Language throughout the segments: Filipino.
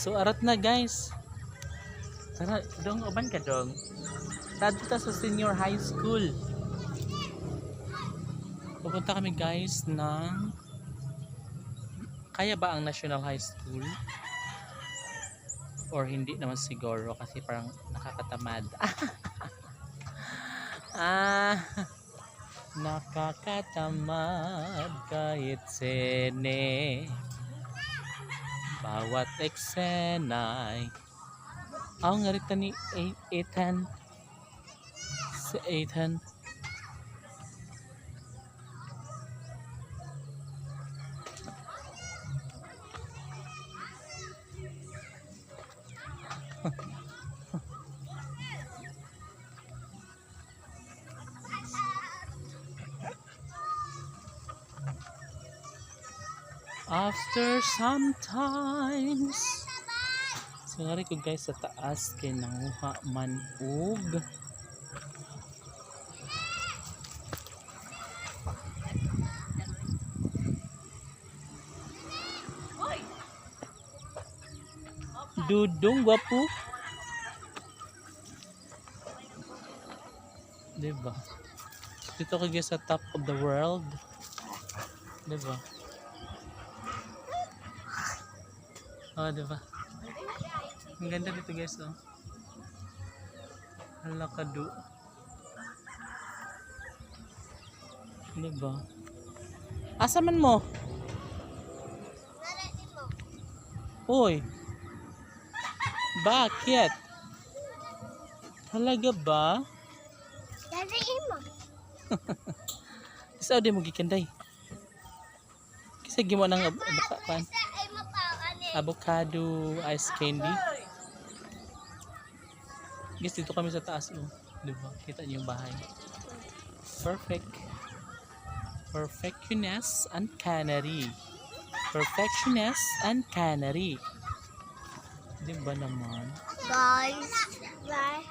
So arat na guys. Tara, dong uban ka dong. Tadto ta sa senior high school. Pupunta kami guys ng kaya ba ang National High School? Or hindi naman siguro kasi parang nakakatamad. Nakakatamad kahit sene. Bawat eksena'y ang ngarita ni Ethan si Ethan. After sometimes so ngari ko guys sa taas kay nanguha man og dudong gwapo, diba? Dito ko guys sa top of the world, diba? Oh, diba? Ang ganda dito guys, oh. Hala kadu. Diba? Asa man mo? Uy. Bakit? Talaga ba? Dariin mo. Isa di mo gikanday. Kasi gimo nang avocado ice candy. Guys, dito kami sa taas, oh. Diba? Kita niyo yung bahay. Perfect. Perfectionist and canary. Perfectionist and canary. Diba naman? Guys, bye.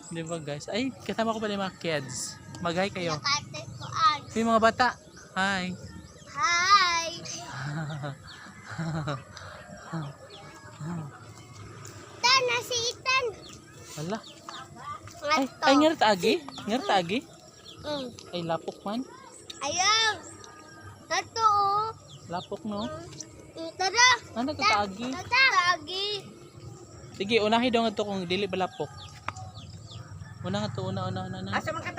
Diba guys? Ay, kasama ko pala yung mga kids. Mag-hi kayo. Nakate ko ang. Yung mga bata. Hi. Hi. Tana si Ethan. Wala. Ay, ngarita agi? Ngarita agi? Ay, lapok man. Ayaw. Tato oh. Lapok no? Tara. Ano ka agi? Tagi. Sige, unahin daw nga ito kung dili ba lapok. Una nga to, una. Asa man ka